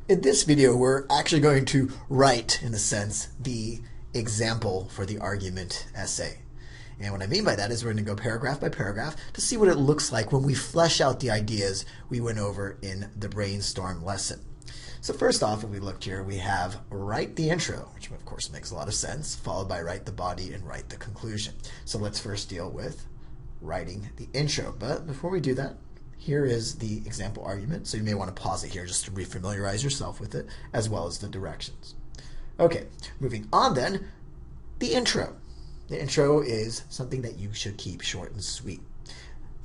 In this video, we're actually going to write, in a sense, the example for the argument essay. And what I mean by that is we're going to go paragraph by paragraph to see what it looks like when we flesh out the ideas we went over in the brainstorm lesson. So first off, if we looked here, we have write the intro, which of course makes a lot of sense, followed by write the body and write the conclusion. So let's first deal with writing the intro. But before we do that, here is the example argument. So you may want to pause it here just to refamiliarize yourself with it, as well as the directions. Okay, moving on then, the intro. The intro is something that you should keep short and sweet.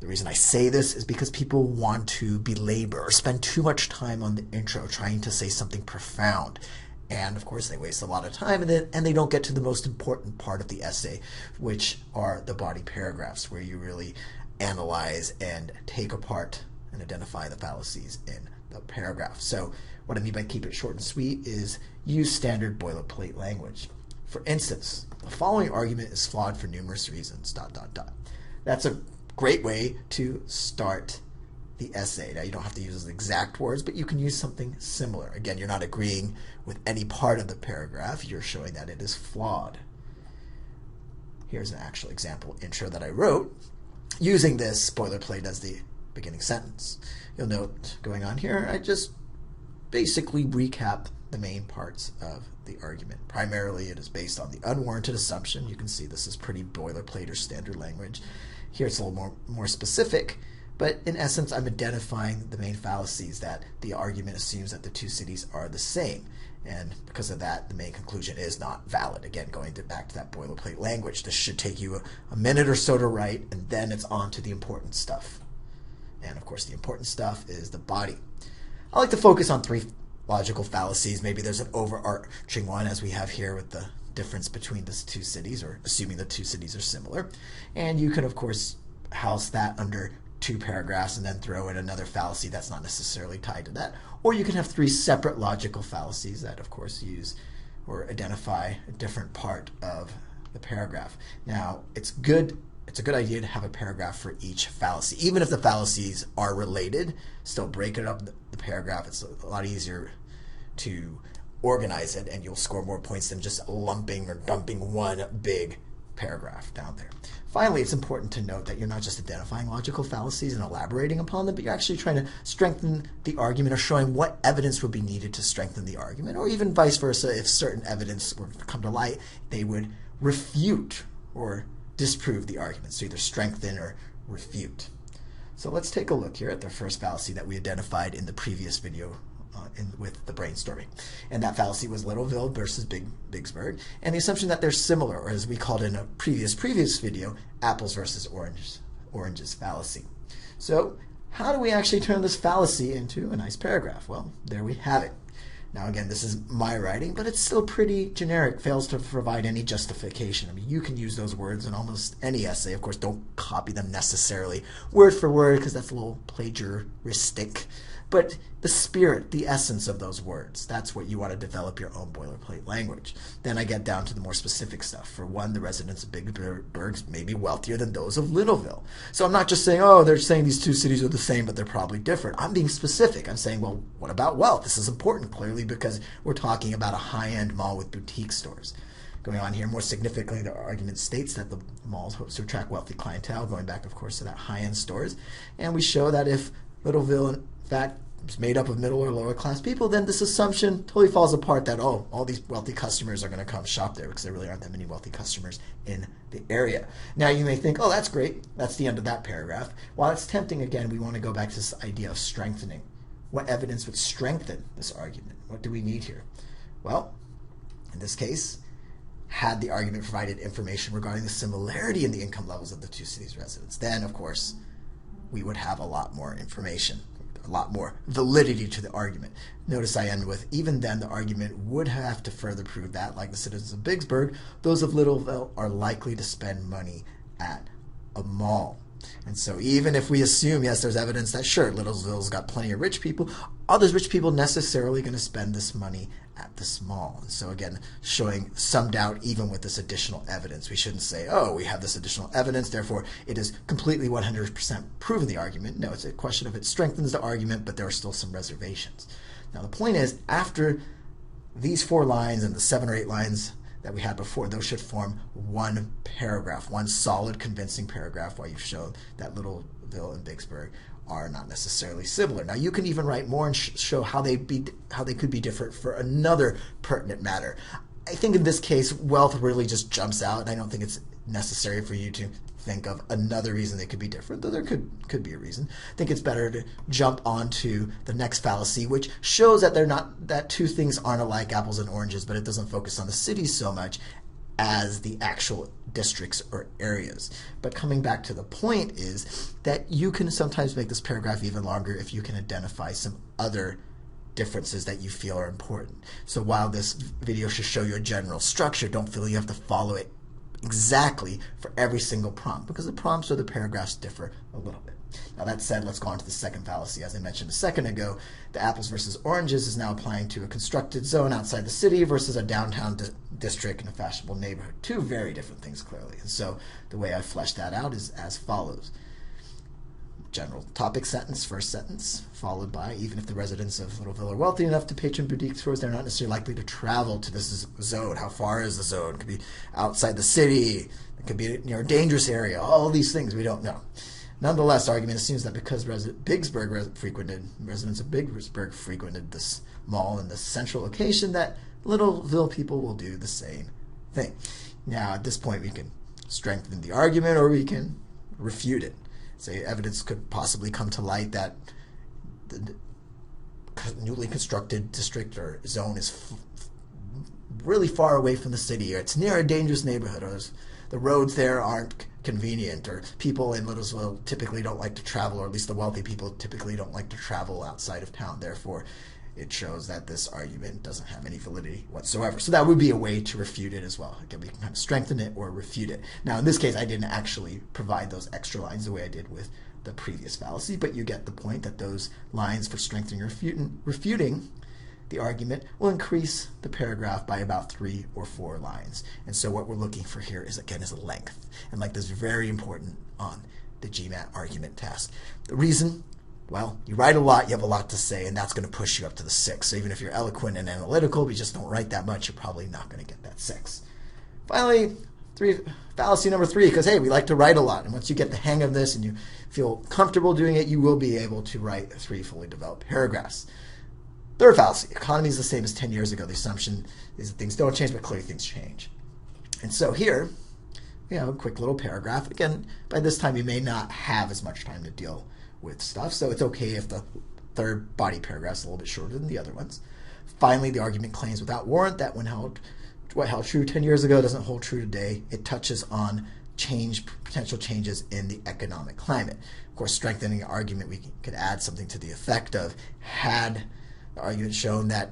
The reason I say this is because people want to belabor or spend too much time on the intro trying to say something profound. And of course they waste a lot of time and they don't get to the most important part of the essay, which are the body paragraphs, where you really analyze and take apart and identify the fallacies in the paragraph. So what I mean by keep it short and sweet is use standard boilerplate language. For instance, the following argument is flawed for numerous reasons, ... That's a great way to start the essay. Now you don't have to use the exact words, but you can use something similar. Again, you're not agreeing with any part of the paragraph, you're showing that it is flawed. Here's an actual example intro that I wrote using this boilerplate as the beginning sentence. You'll note going on here, I just basically recap the main parts of the argument. Primarily it is based on the unwarranted assumption. You can see this is pretty boilerplate or standard language. Here it's a little more specific, but in essence I'm identifying the main fallacies that the argument assumes that the two cities are the same. And because of that, the main conclusion is not valid. Again, going back to that boilerplate language. This should take you a minute or so to write, and then it's on to the important stuff. And of course, the important stuff is the body. I like to focus on three logical fallacies. Maybe there's an overarching one, as we have here with the difference between the two cities, or assuming the two cities are similar. And you can, of course, house that under two paragraphs and then throw in another fallacy that's not necessarily tied to that. Or you can have three separate logical fallacies that, of course, use or identify a different part of the paragraph. Now, it's a good idea to have a paragraph for each fallacy. Even if the fallacies are related, still break it up the paragraph. It's a lot easier to organize it, and you'll score more points than just lumping or dumping one big paragraph down there. Finally, it's important to note that you're not just identifying logical fallacies and elaborating upon them, but you're actually trying to strengthen the argument or showing what evidence would be needed to strengthen the argument, or even vice versa. If certain evidence were to come to light, they would refute or disprove the argument. So either strengthen or refute. So let's take a look here at the first fallacy that we identified in the previous video with the brainstorming. And that fallacy was Littleville versus Biggsburg, and the assumption that they're similar, or as we called in a previous video, apples versus oranges fallacy. So how do we actually turn this fallacy into a nice paragraph? Well, there we have it. Now again, this is my writing, but it's still pretty generic, fails to provide any justification. I mean, you can use those words in almost any essay. Of course, don't copy them necessarily word for word, because that's a little plagiaristic. But the spirit, the essence of those words, that's what you want to develop your own boilerplate language. Then I get down to the more specific stuff. For one, the residents of Biggsburg may be wealthier than those of Littleville. So I'm not just saying, oh, they're saying these two cities are the same, but they're probably different. I'm being specific. I'm saying, well, what about wealth? This is important, clearly, because we're talking about a high-end mall with boutique stores. Going on here, more significantly, the argument states that the malls hope to attract wealthy clientele, going back, of course, to that high-end stores. And we show that if Littleville, in fact, is made up of middle or lower class people, then this assumption totally falls apart that, oh, all these wealthy customers are going to come shop there, because there really aren't that many wealthy customers in the area. Now you may think, oh, that's great. That's the end of that paragraph. While it's tempting, again, we want to go back to this idea of strengthening. What evidence would strengthen this argument? What do we need here? Well, in this case, had the argument provided information regarding the similarity in the income levels of the two cities' residents, then, of course, we would have a lot more information, a lot more validity to the argument. Notice I end with, even then, the argument would have to further prove that, like the citizens of Biggsburg, those of Littleville are likely to spend money at a mall. And so even if we assume, yes, there's evidence that, sure, Littleville's got plenty of rich people, are those rich people necessarily going to spend this money at this mall? And so again, showing some doubt even with this additional evidence. We shouldn't say, oh, we have this additional evidence, therefore it is completely 100% proven the argument. No, it's a question of it strengthens the argument, but there are still some reservations. Now the point is, after these 4 lines and the 7 or 8 lines that we had before, those should form one paragraph, one solid, convincing paragraph where you've shown that Littleville and Vicksburg are not necessarily similar. Now you can even write more and show how they could be different for another pertinent matter. I think in this case, wealth really just jumps out, and I don't think it's necessary for you to think of another reason they could be different, though there could be a reason. I think it's better to jump onto the next fallacy, which shows that that two things aren't alike, apples and oranges, but it doesn't focus on the cities so much as the actual districts or areas. But coming back to the point is that you can sometimes make this paragraph even longer if you can identify some other differences that you feel are important. So while this video should show you a general structure, don't feel you have to follow it exactly for every single prompt, because the prompts or the paragraphs differ a little bit. Now that said, let's go on to the second fallacy. As I mentioned a second ago, the apples versus oranges is now applying to a constructed zone outside the city versus a downtown district in a fashionable neighborhood. Two very different things, clearly. And so the way I flesh that out is as follows. General topic sentence, first sentence, followed by, even if the residents of Littleville are wealthy enough to patron boutique stores, they're not necessarily likely to travel to this zone. How far is the zone? It could be outside the city. It could be near a dangerous area. All these things we don't know. Nonetheless, the argument assumes that because residents of Vicksburg frequented this mall in this central location, that Littleville people will do the same thing. Now, at this point, we can strengthen the argument or we can refute it. Say evidence could possibly come to light that the newly constructed district or zone is really far away from the city, or it's near a dangerous neighborhood, or the roads there aren't convenient, or people in Littleville typically don't like to travel, or at least the wealthy people typically don't like to travel outside of town. Therefore, it shows that this argument doesn't have any validity whatsoever. So that would be a way to refute it as well. Again, we can kind of strengthen it or refute it. Now, in this case, I didn't actually provide those extra lines the way I did with the previous fallacy, but you get the point that those lines for strengthening or refuting the argument will increase the paragraph by about 3 or 4 lines. And so what we're looking for here is, again, is length. And length is very important on the GMAT argument task. The reason, well, you write a lot, you have a lot to say, and that's going to push you up to the 6. So even if you're eloquent and analytical, but you just don't write that much, you're probably not going to get that 6. Finally, fallacy number 3, because, hey, we like to write a lot. And once you get the hang of this and you feel comfortable doing it, you will be able to write 3 fully developed paragraphs. Third fallacy, economy is the same as 10 years ago. The assumption is that things don't change, but clearly things change. And so here, we have a quick little paragraph. Again, by this time, you may not have as much time to deal with stuff, so it's okay if the third body paragraph is a little bit shorter than the other ones. Finally, the argument claims without warrant that what held true 10 years ago doesn't hold true today. It touches on potential changes in the economic climate. Of course, strengthening the argument, we could add something to the effect of, had the argument shown that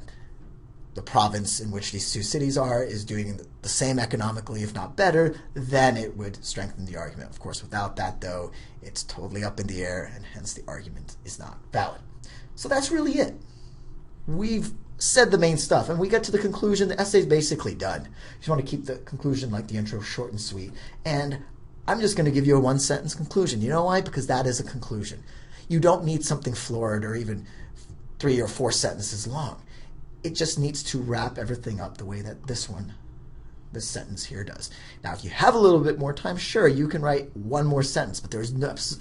the province in which these two cities are is doing the same economically, if not better, then it would strengthen the argument. Of course, without that, though, it's totally up in the air, and hence the argument is not valid. So that's really it. We've said the main stuff, and we get to the conclusion. The essay's basically done. You just want to keep the conclusion, like the intro, short and sweet. And I'm just going to give you a 1-sentence conclusion. You know why? Because that is a conclusion. You don't need something florid or even 3 or 4 sentences long. It just needs to wrap everything up the way that this sentence here does. Now, if you have a little bit more time, sure, you can write 1 more sentence, but there's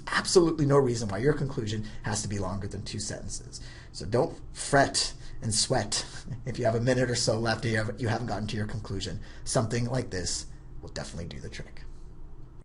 absolutely no reason why your conclusion has to be longer than 2 sentences. So don't fret and sweat if you have a minute or so left and you haven't gotten to your conclusion. Something like this will definitely do the trick.